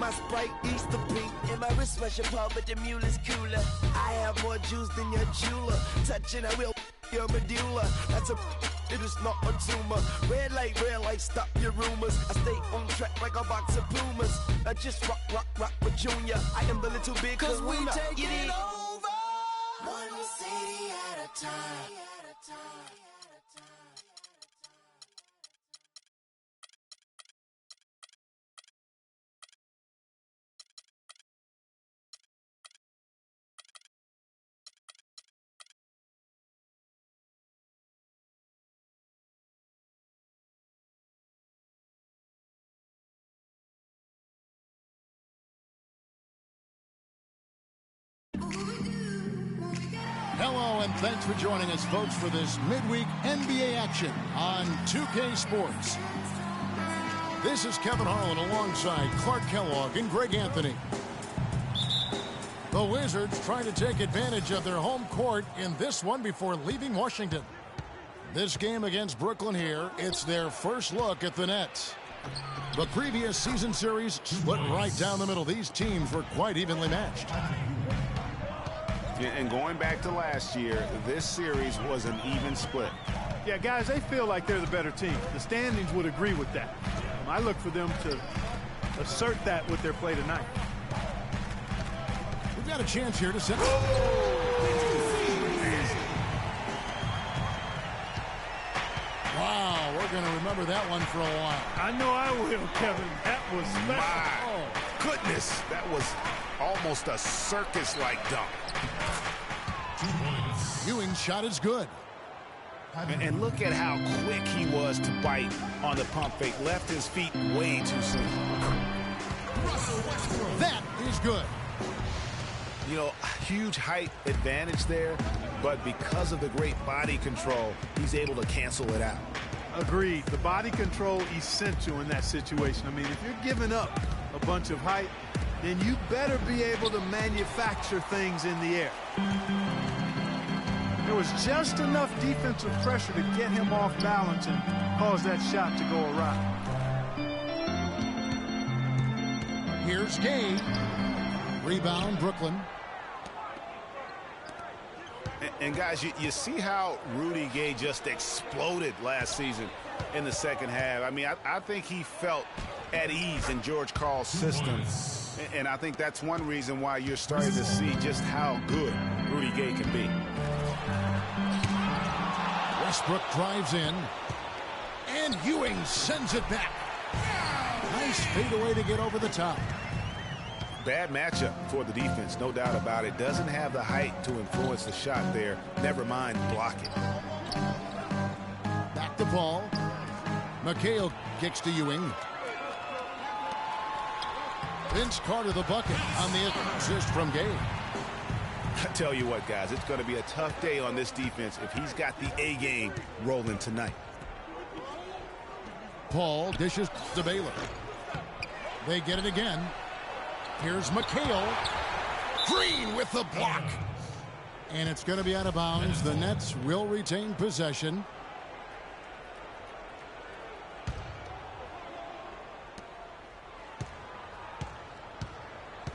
my Sprite Easter pink, and my wrist Russian Paul, but the mule is cooler. I have more juice than your jeweler. Touching, I will your medulla. That's a it is not a tumor. Red light, stop your rumors. I stay on track like a box of Pumas. I just rock with Junior. I am the little big cause we kahuna. taking it over. One city at a time. Hello, and thanks for joining us, folks, for this midweek NBA action on 2K Sports. This is Kevin Harlan alongside Clark Kellogg and Greg Anthony. The Wizards trying to take advantage of their home court in this one before leaving Washington. This game against Brooklyn here, it's their first look at the Nets. The previous season series split right down the middle. These teams were quite evenly matched. And going back to last year, this series was an even split. Yeah, guys, they feel like they're the better team. The standings would agree with that. I look for them to assert that with their play tonight. We've got a chance here to set. Wow, we're going to remember that one for a while. I know I will, Kevin. That was special. My goodness, that was almost a circus-like dunk. Ewing's shot is good. And look at how quick he was to bite on the pump fake. Left his feet way too soon. That is good. You know, huge height advantage there, but because of the great body control, he's able to cancel it out. Agreed. The body control essential in that situation. I mean, if you're giving up a bunch of height, then you better be able to manufacture things in the air. There was just enough defensive pressure to get him off balance and cause that shot to go awry. Here's Gay. Rebound, Brooklyn. And guys, you see how Rudy Gay just exploded last season in the second half. I mean, I think he felt at ease in George Karl's system. And I think that's one reason why you're starting to see just how good Rudy Gay can be. Westbrook drives in. And Ewing sends it back. Nice fadeaway to get over the top. Bad matchup for the defense, no doubt about it. Doesn't have the height to influence the shot there. Never mind blocking. Back to Paul. McHale kicks to Ewing. Vince Carter the bucket on the assist from Gay. I tell you what, guys, it's going to be a tough day on this defense if he's got the A game rolling tonight. Paul dishes to Baylor. They get it again. Here's McHale. Green with the block. And it's going to be out of bounds. The Nets will retain possession.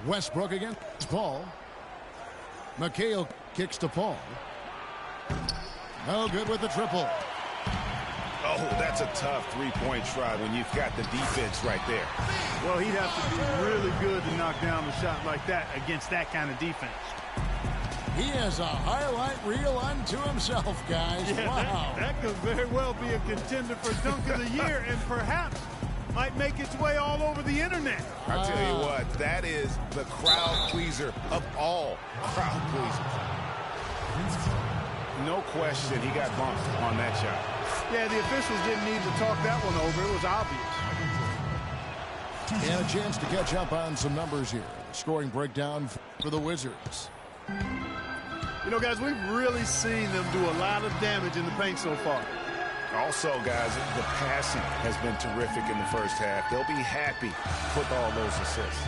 Westbrook against Paul. McHale kicks to Paul. No good with the triple. Oh, that's a tough three-point try when you've got the defense right there. Well, he'd have to be really good to knock down a shot like that against that kind of defense. He has a highlight reel unto himself, guys. Yeah, wow. That could very well be a contender for Dunk of the Year and perhaps might make its way all over the internet. I tell you what, that is the crowd pleaser of all crowd pleasers. No question he got bumped on that shot. Yeah, the officials didn't need to talk that one over. It was obvious. And a chance to catch up on some numbers here. Scoring breakdown for the Wizards. You know, guys, we've really seen them do a lot of damage in the paint so far. Also, guys, the passing has been terrific in the first half. They'll be happy with all those assists.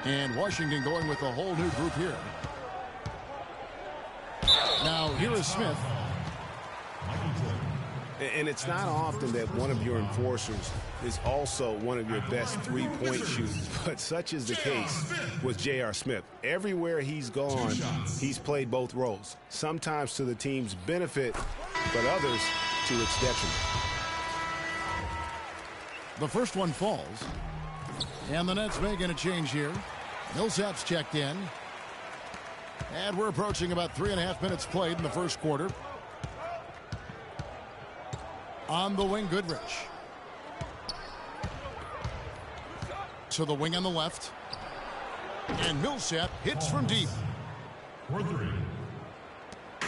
And Washington going with a whole new group here. Now, here is Smith. And it's not often that one of your enforcers is also one of your best three-point shooters, but such is the case with J.R. Smith. Everywhere he's gone, he's played both roles, sometimes to the team's benefit, but others to its detriment. The first one falls, and the Nets making a change here. Millsap's checked in, and we're approaching about 3.5 minutes played in the first quarter. On the wing, Goodrich. To the wing on the left. And Millsap hits from deep.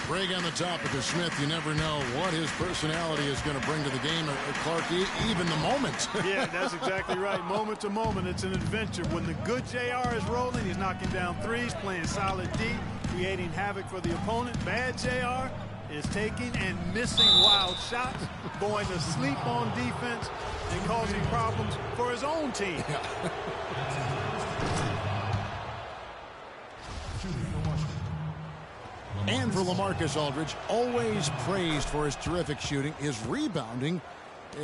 Greg on the top of the Smith. You never know what his personality is going to bring to the game. Or Clark, even the moment. Yeah, that's exactly right. Moment to moment, it's an adventure. When the good JR is rolling, he's knocking down threes, playing solid D, creating havoc for the opponent. Bad JR is taking and missing wild shots, going to sleep on defense, and causing problems for his own team. And for LaMarcus Aldridge, always praised for his terrific shooting. His rebounding,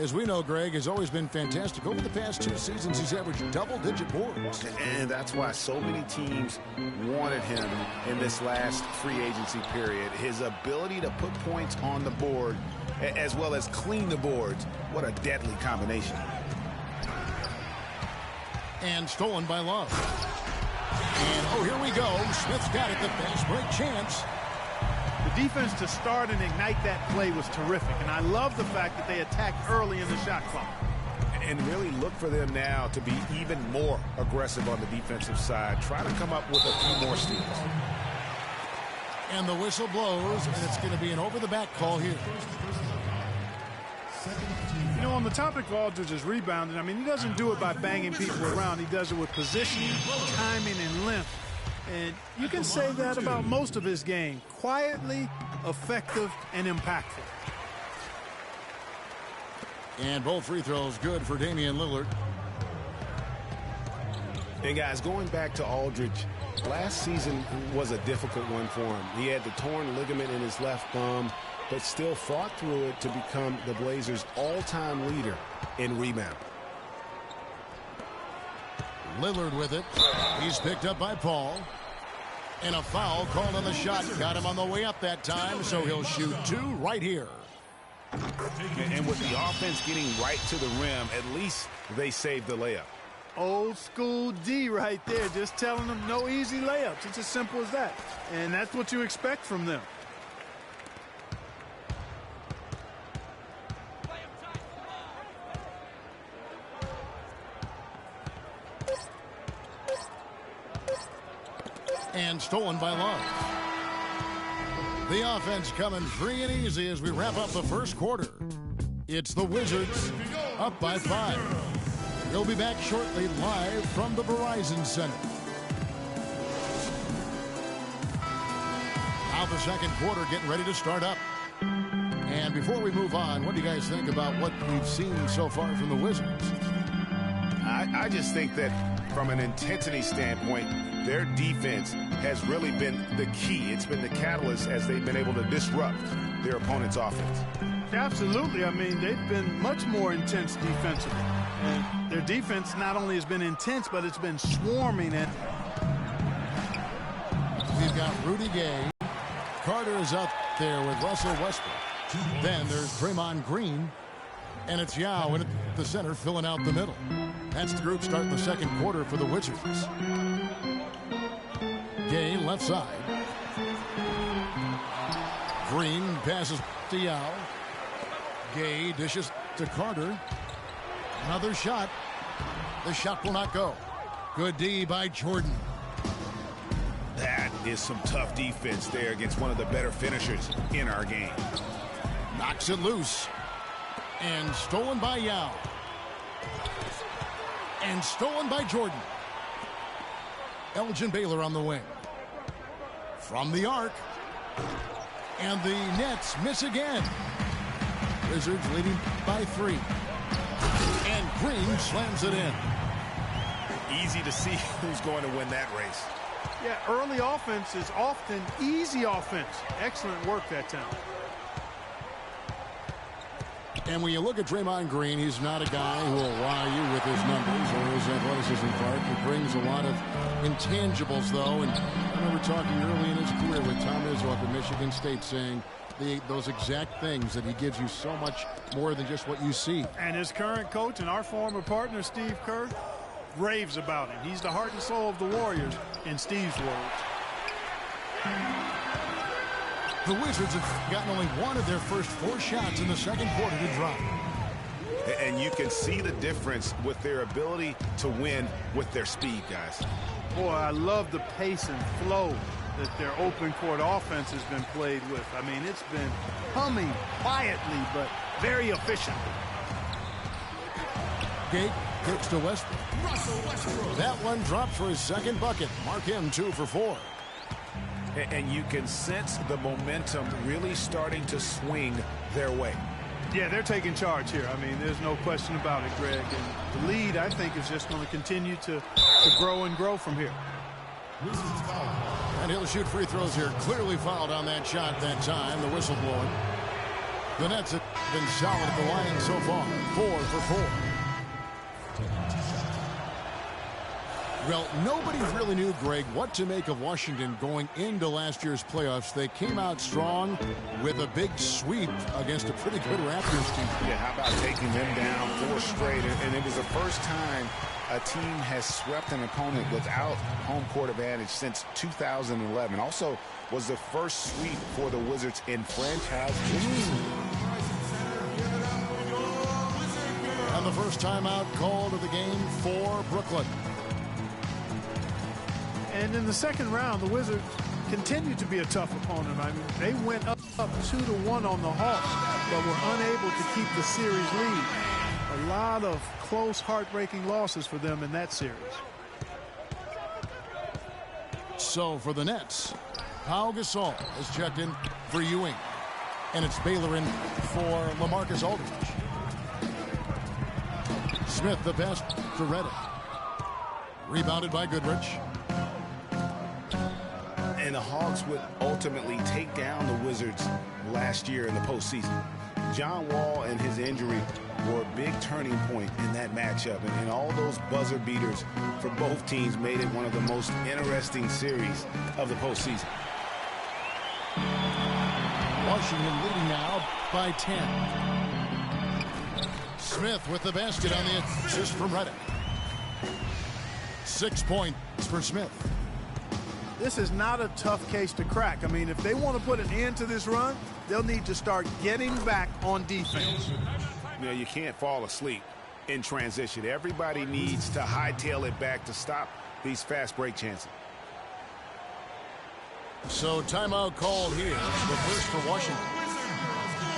as we know, Greg, has always been fantastic. Over the past 2 seasons, he's averaged double-digit boards. And that's why so many teams wanted him in this last free agency period. His ability to put points on the board as well as clean the boards. What a deadly combination. And stolen by Love. And, oh, here we go. Smith's got it. The fast break chance. The defense to start and ignite that play was terrific, and I love the fact that they attacked early in the shot clock. And really look for them now to be even more aggressive on the defensive side. Try to come up with a few more steals. And the whistle blows, and it's going to be an over-the-back call here. You know, on the topic of Aldridge's rebounding, I mean, he doesn't do it by banging people around. He does it with positioning, timing, and length. And you can say that about most of his game. Quietly, effective, and impactful. And both free throws good for Damian Lillard. And guys, going back to Aldridge, last season was a difficult one for him. He had the torn ligament in his left thumb, but still fought through it to become the Blazers' all-time leader in rebound. Lillard with it. He's picked up by Paul. And a foul called on the shot. Got him on the way up that time, so he'll shoot 2 right here. And with the offense getting right to the rim, at least they saved the layup. Old school D right there, just telling them no easy layups. It's as simple as that. And that's what you expect from them. And stolen by Love. The offense coming free and easy as we wrap up the first quarter. It's the Wizards up by 5. They'll be back shortly live from the Verizon Center. Now the second quarter getting ready to start up. And before we move on, what do you guys think about what we've seen so far from the Wizards? I just think that from an intensity standpoint, their defense has really been the key. It's been the catalyst as they've been able to disrupt their opponent's offense. Absolutely. I mean, they've been much more intense defensively. And their defense not only has been intense, but it's been swarming. And we've got Rudy Gay. Carter is out there with Russell Westbrook. Then there's Draymond Green. And it's Yao in the center filling out the middle. That's the group starting the second quarter for the Wizards. Gay left side. Green passes to Yao. Gay dishes to Carter. Another shot. The shot will not go. Good D by Jordan. That is some tough defense there against one of the better finishers in our game. Knocks it loose. And stolen by Yao. And stolen by Jordan. Elgin Baylor on the wing. From the arc. And the Nets miss again. Wizards leading by 3. And Green slams it in. Easy to see who's going to win that race. yeah, early offense is often easy offense. Excellent work that time. And when you look at Draymond Green, he's not a guy who will wow you with his numbers or his athleticism part. He brings a lot of intangibles, though. And I remember talking early in his career with Tom Izzo up at Michigan State saying those exact things, that he gives you so much more than just what you see. And his current coach and our former partner, Steve Kerr, raves about him. He's the heart and soul of the Warriors, in Steve's words. The Wizards have gotten only one of their first 4 shots in the second quarter to drop. And you can see the difference with their ability to win with their speed, guys. Boy, I love the pace and flow that their open court offense has been played with. I mean, it's been humming quietly, but very efficient. Gate kicks to Westbrook. That one drops for his second bucket. Mark him 2 for 4. And you can sense the momentum really starting to swing their way. Yeah, they're taking charge here. I mean, there's no question about it, Greg. And the lead, I think, is just going to continue to grow and grow from here. And he'll shoot free throws here. Clearly fouled on that shot that time. The whistle blowing. The Nets have been solid at the line so far. 4 for 4. Well, nobody really knew, Greg, what to make of Washington going into last year's playoffs. They came out strong with a big sweep against a pretty good Raptors team. Yeah, how about taking them down 4 straight? And it was the first time a team has swept an opponent without home court advantage since 2011. Also was the first sweep for the Wizards in franchise history. And the first timeout called of the game for Brooklyn. And in the second round, the Wizards continued to be a tough opponent. I mean, they went up 2-1 on the Hawks, but were unable to keep the series lead. A lot of close, heartbreaking losses for them in that series. So for the Nets, Pau Gasol is checked in for Ewing. And it's Baylor in for LaMarcus Aldridge. Smith the pass to Redick. Rebounded by Goodrich. And the Hawks would ultimately take down the Wizards last year in the postseason. John Wall and his injury were a big turning point in that matchup. And all those buzzer beaters for both teams made it one of the most interesting series of the postseason. Washington leading now by 10. Smith with the basket on the assist from Redick. 6 points for Smith. This is not a tough case to crack. I mean, if they want to put an end to this run, they'll need to start getting back on defense. You know, you can't fall asleep in transition. Everybody needs to hightail it back to stop these fast break chances. So timeout called here. The first for Washington.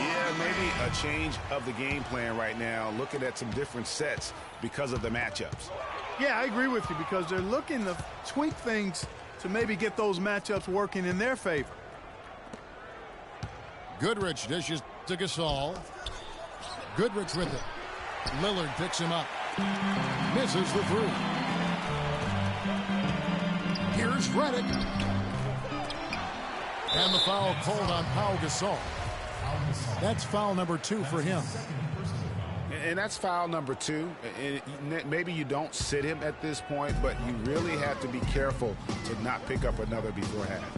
Yeah, maybe a change of the game plan right now. Looking at some different sets because of the matchups. Yeah, I agree with you because they're looking to tweak things to maybe get those matchups working in their favor. Goodrich dishes to Gasol. Goodrich with it. Lillard picks him up. Misses the three. Here's Redick. And the foul called on Pau Gasol. That's foul number 2 for him. And that's foul number 2. And maybe you don't sit him at this point, but you really have to be careful to not pick up another before half.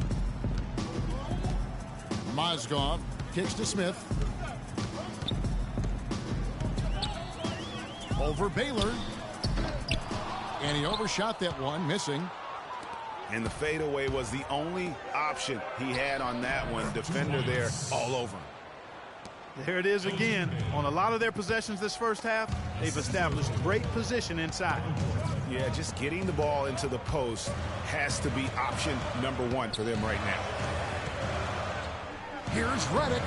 Mozgov kicks to Smith. Over Baylor. And he overshot that one, missing. And the fadeaway was the only option he had on that one. Defender there all over him. There it is again. On a lot of their possessions this first half, they've established great position inside. Yeah, just getting the ball into the post has to be option number 1 for them right now. Here's Redick.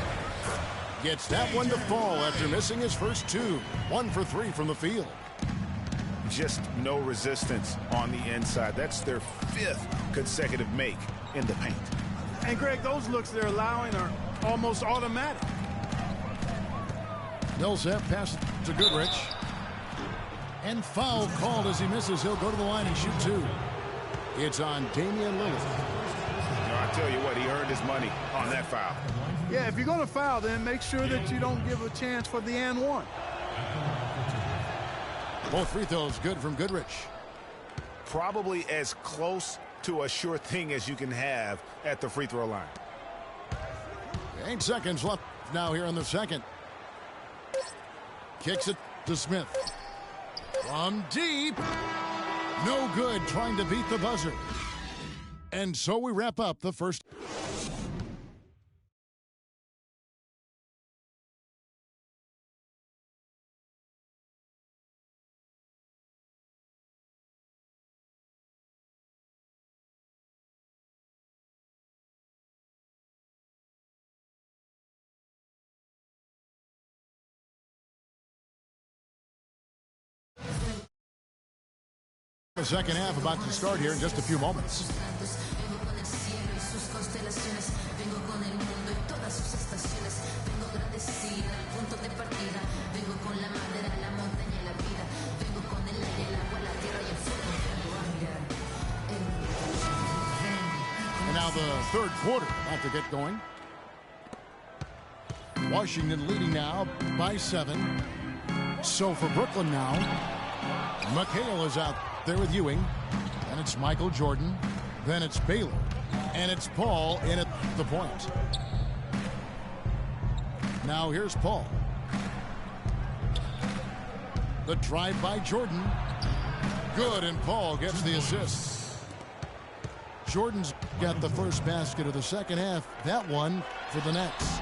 Gets that one to fall after missing his first 2. 1 for 3 from the field. Just no resistance on the inside. That's their 5th consecutive make in the paint. And Greg, those looks they're allowing are almost automatic. Millsap passes to Goodrich. And foul called as he misses. He'll go to the line and shoot 2. It's on Damian Lillard. I tell you what, he earned his money on that foul. Yeah, if you're going to foul, then make sure that you don't give a chance for the and one. Both free throws good from Goodrich. Probably as close to a sure thing as you can have at the free throw line. 8 seconds left now here in the second. Kicks it to Smith. From deep. No good, trying to beat the buzzer. And so we wrap up the first. The second half about to start here in just a few moments. And now the third quarter about to get going. Washington leading now by 7. So for Brooklyn now, McHale is out there with Ewing, and it's Michael Jordan, then it's Baylor, and it's Paul in at the point. Now here's Paul. The drive by Jordan. Good, and Paul gets the assist. Jordan's got the first basket of the second half. That one for the Nets.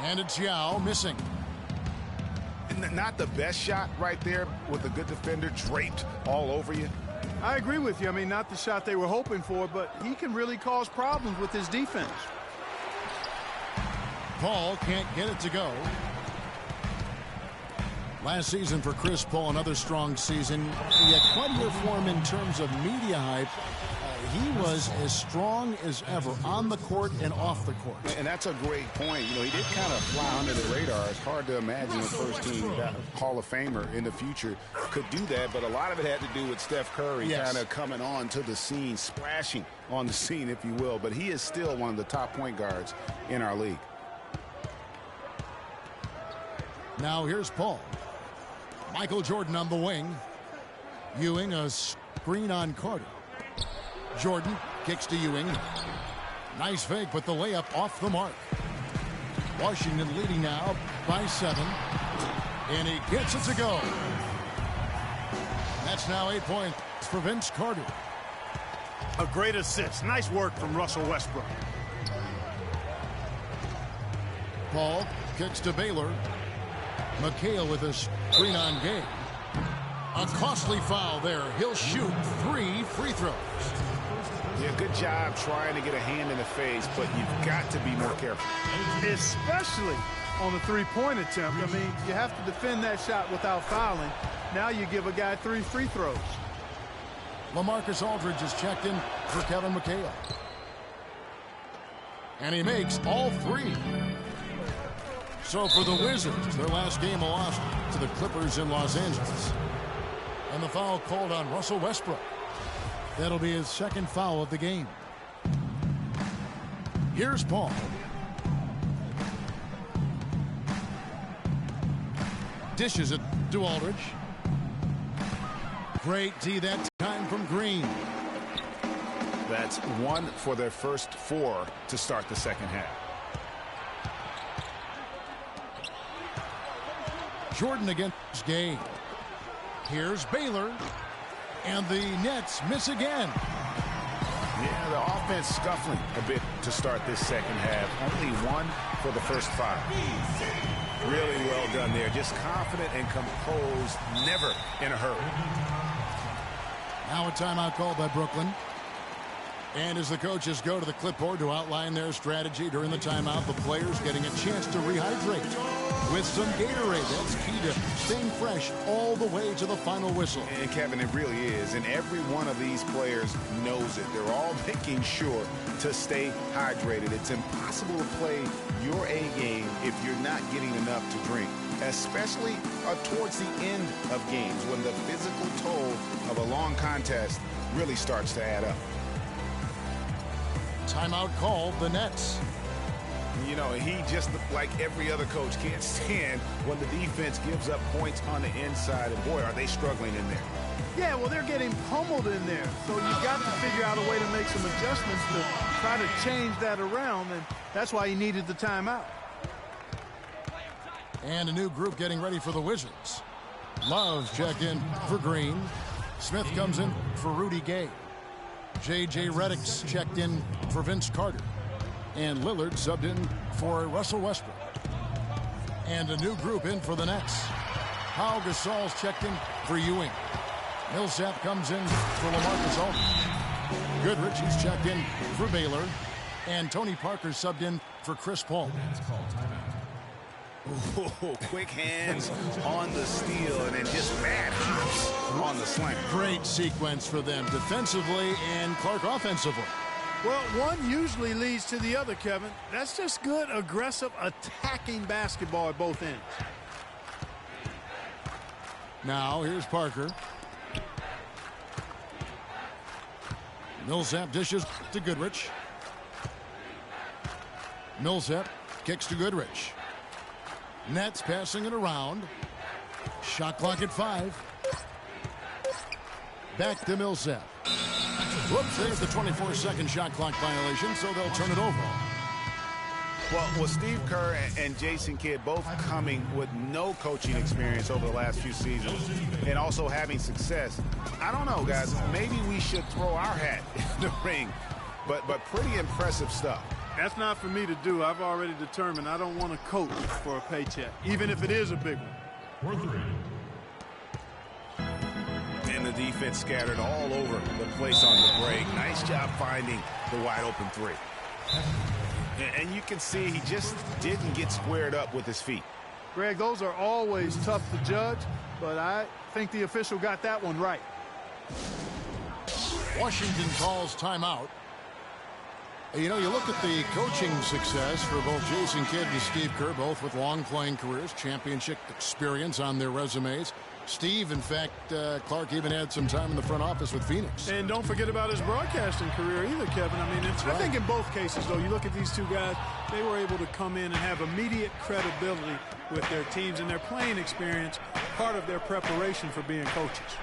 And it's Yao missing. Not the best shot right there with a good defender draped all over you. I agree with you. I mean, not the shot they were hoping for, but he can really cause problems with his defense. Paul can't get it to go. Last season for Chris Paul, another strong season. He had plenty of form in terms of media hype. He was as strong as ever on the court and off the court. And that's a great point. You know, he did kind of fly under the radar. It's hard to imagine a first-team Hall of Famer in the future could do that, but a lot of it had to do with Steph Curry kind of coming on to the scene, splashing on the scene, if you will. But he is still one of the top point guards in our league. Now here's Paul. Michael Jordan on the wing. Ewing a screen on Carter. Jordan kicks to Ewing. Nice fake, but the layup off the mark. Washington leading now by 7. And he gets it to go. That's now 8 points for Vince Carter. A great assist. Nice work from Russell Westbrook. Paul kicks to Baylor. McHale with a screen on game. A costly foul there. He'll shoot 3 free throws. Yeah, good job trying to get a hand in the face, but you've got to be more careful. Especially on the three-point attempt. I mean, you have to defend that shot without fouling. Now you give a guy 3 free throws. LaMarcus Aldridge is checked in for Kevin McHale. And he makes all 3. So for the Wizards, their last game a loss to the Clippers in Los Angeles. And the foul called on Russell Westbrook. That'll be his second foul of the game. Here's Paul. Dishes it to Aldridge. Great D that time from Green. That's 1 for their first 4 to start the second half. Jordan against Gay. Here's Baylor. And the Nets miss again. Yeah, the offense scuffling a bit to start this second half. Only 1 for the first 5. Really well done there. Just confident and composed, never in a hurry. Now a timeout called by Brooklyn. And as the coaches go to the clipboard to outline their strategy during the timeout, the players getting a chance to rehydrate with some Gatorade. That's key to staying fresh all the way to the final whistle. And Kevin, it really is. And every one of these players knows it. They're all making sure to stay hydrated. It's impossible to play your A game if you're not getting enough to drink, especially towards the end of games when the physical toll of a long contest really starts to add up. Timeout called the Nets. You know, he just, like every other coach, can't stand when the defense gives up points on the inside. And boy, are they struggling in there. Yeah, well, they're getting pummeled in there. So you've got to figure out a way to make some adjustments to try to change that around. And that's why he needed the timeout. And a new group getting ready for the Wizards. Love checked in for Green. Smith comes in for Rudy Gay. J.J. Redick's checked in for Vince Carter. And Lillard subbed in for Russell Westbrook. And a new group in for the Nets. Pau Gasol's checked in for Ewing. Millsap comes in for LaMarcus Aldridge. Goodrich is checked in for Baylor. And Tony Parker subbed in for Chris Paul. Ooh, quick hands on the steal and then just mad hops on the slam. Great sequence for them defensively and Clark offensively. Well, one usually leads to the other, Kevin. That's just good, aggressive, attacking basketball at both ends. Now, here's Parker. Millsap dishes to Goodrich. Millsap kicks to Goodrich. Nets passing it around. Shot clock at 5. Back to Millsap. Whoops, there's the 24-second shot clock violation, so they'll turn it over. Well, with Steve Kerr and Jason Kidd both coming with no coaching experience over the last few seasons and also having success, I don't know, guys. Maybe we should throw our hat in the ring, but pretty impressive stuff. That's not for me to do. I've already determined I don't want to coach for a paycheck, even if it is a big one. And the defense scattered all over the place on the break. Nice job finding the wide open three. And you can see he just didn't get squared up with his feet. Greg, those are always tough to judge, but I think the official got that one right. Washington calls timeout. You know, you look at the coaching success for both Jason Kidd and Steve Kerr, both with long playing careers, championship experience on their resumes. Steve, in fact, Clark even had some time in the front office with Phoenix. And don't forget about his broadcasting career either, Kevin. I mean, I think in both cases, though, you look at these two guys, they were able to come in and have immediate credibility with their teams and their playing experience, part of their preparation for being coaches.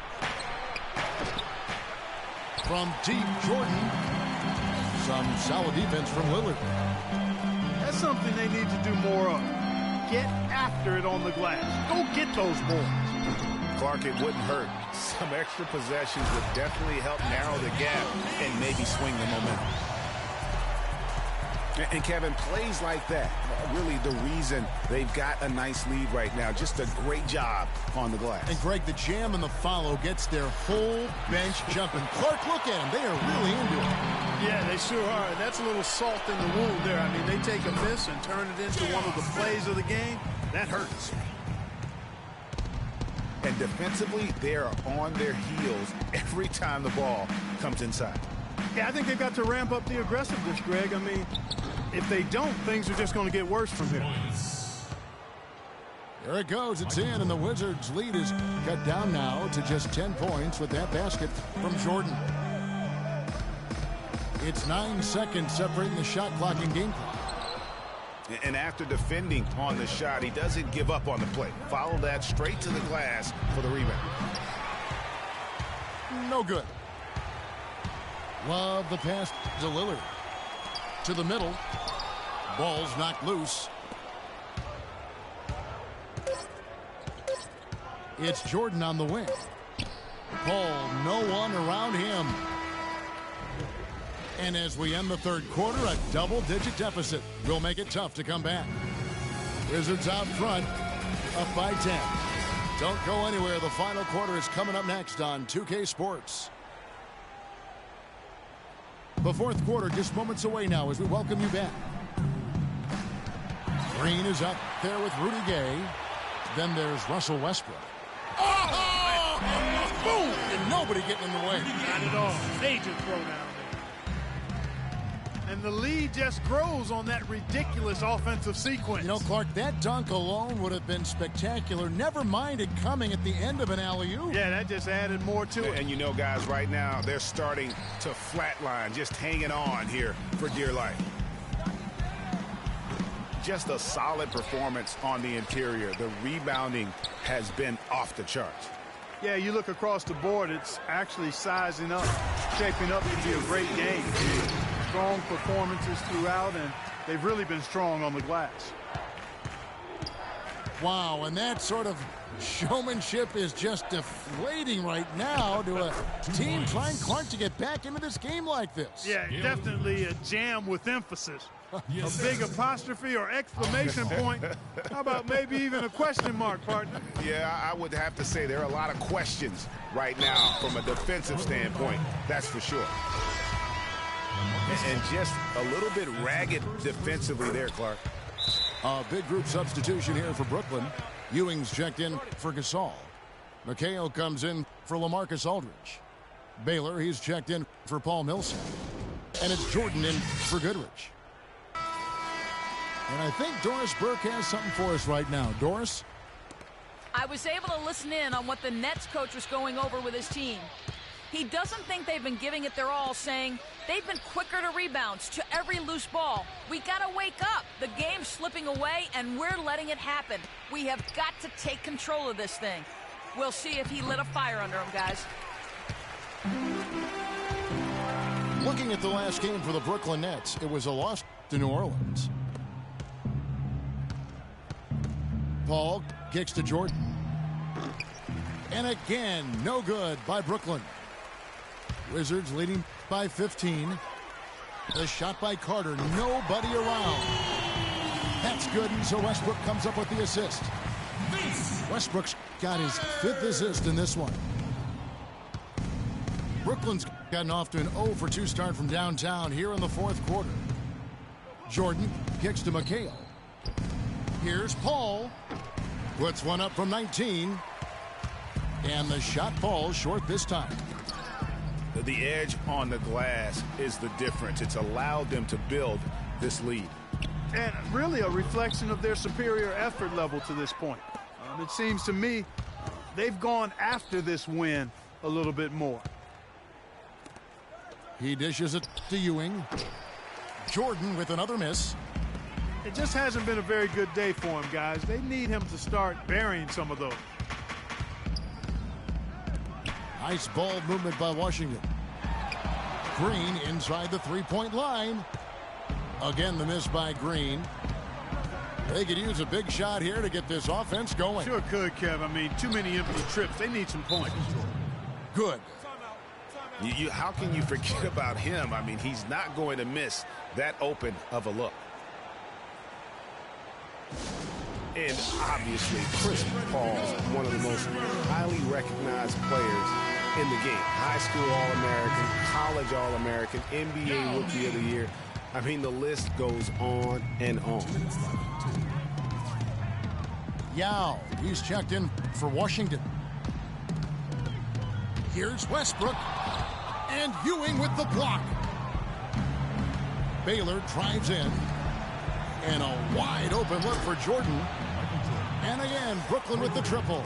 From deep, Jordan. Some solid defense from Lillard. That's something they need to do more of. Get after it on the glass. Go get those boards. Clark, it wouldn't hurt. Some extra possessions would definitely help narrow the gap and maybe swing the momentum. And Kevin, plays like that are really the reason they've got a nice lead right now. Just a great job on the glass. And Greg, the jam and the follow gets their whole bench jumping. Clark, look at them. They are really into it. Yeah, they sure are. That's a little salt in the wound there. I mean, they take a miss and turn it into one of the plays of the game. That hurts. And defensively, they are on their heels every time the ball comes inside. Yeah, I think they've got to ramp up the aggressiveness, Greg. I mean, if they don't, things are just going to get worse from here. There it goes. It's in, and the Wizards' lead is cut down now to just 10 points with that basket from Jordan. It's 9 seconds separating the shot clock and game clock. And after defending on the shot, he doesn't give up on the play. Follow that straight to the glass for the rebound. No good. Love the pass to Lillard. To the middle. Ball's knocked loose. It's Jordan on the wing. Paul, no one around him. And as we end the third quarter, a double-digit deficit will make it tough to come back. Wizards out front, up by 10. Don't go anywhere. The final quarter is coming up next on 2K Sports. The fourth quarter just moments away now as we welcome you back. Green is up there with Rudy Gay. Then there's Russell Westbrook. Oh! Boom! And nobody getting in the way. Not at all. Major throw down there. And the lead just grows on that ridiculous offensive sequence. You know, Clark, that dunk alone would have been spectacular. Never mind it coming at the end of an alley-oop. Yeah, that just added more to it. And you know, guys, right now, they're starting to flatline, just hanging on here for dear life. Just a solid performance on the interior. The rebounding has been off the charts. Yeah, you look across the board, it's actually sizing up, shaping up to be a great game. Strong performances throughout, and they've really been strong on the glass. Wow, and that sort of showmanship is just deflating right now to a team trying, Clark, to get back into this game like this. Yeah, definitely a jam with emphasis. A big apostrophe or exclamation point. How about maybe even a question mark, partner? Yeah, I would have to say there are a lot of questions right now from a defensive standpoint. That's for sure. And just a little bit ragged defensively there, Clark. A big group substitution here for Brooklyn. Ewing's checked in for Gasol. McHale comes in for LaMarcus Aldridge. Baylor, he's checked in for Paul Millsap. And it's Jordan in for Goodrich. And I think Doris Burke has something for us right now. Doris? I was able to listen in on what the Nets coach was going over with his team. He doesn't think they've been giving it their all, saying they've been quicker to rebounds, to every loose ball. We got to wake up. The game's slipping away, and we're letting it happen. We have got to take control of this thing. We'll see if he lit a fire under him, guys. Looking at the last game for the Brooklyn Nets, it was a loss to New Orleans. Paul kicks to Jordan. And again, no good by Brooklyn. Wizards leading by 15. The shot by Carter, nobody around. That's good, and so Westbrook comes up with the assist. Westbrook's got his 5th assist in this one. Brooklyn's gotten off to an 0-for-2 start from downtown here in the 4th quarter. Jordan kicks to McHale. Here's Paul. Puts one up from 19. And the shot falls short this time. The edge on the glass is the difference. It's allowed them to build this lead. And really a reflection of their superior effort level to this point. It seems to me they've gone after this win a little bit more. He dishes it to Ewing. Jordan with another miss. It just hasn't been a very good day for him, guys. They need him to start burying some of those. Nice ball movement by Washington. Green inside the three-point line. Again, the miss by Green. They could use a big shot here to get this offense going. Sure could, Kev. I mean, too many empty trips. They need some points. Good. How can you forget about him? I mean, he's not going to miss that open of a look. And obviously, Chris Paul is one of the most highly recognized players in the game. High school All-American, college All-American, NBA Rookie of the Year. I mean, the list goes on and on. Yao, he's checked in for Washington. Here's Westbrook. And Ewing with the block. Baylor drives in. And a wide open look for Jordan. And again, Brooklyn with the triple.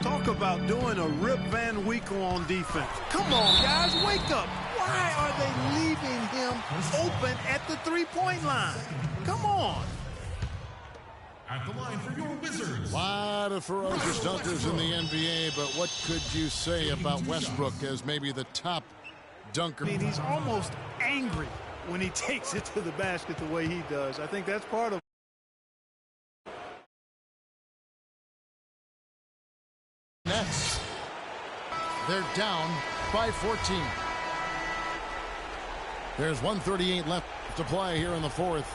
Talk about doing a Rip Van Winkle on defense. Come on, guys, wake up. Why are they leaving him open at the three-point line? Come on. At the line for your Wizards. A lot of ferocious dunkers in the NBA, but what could you say about Westbrook as maybe the top dunker? I mean, he's almost angry when he takes it to the basket the way he does. I think that's part of Nets. They're down by 14. There's 1:38 left to play here in the 4th.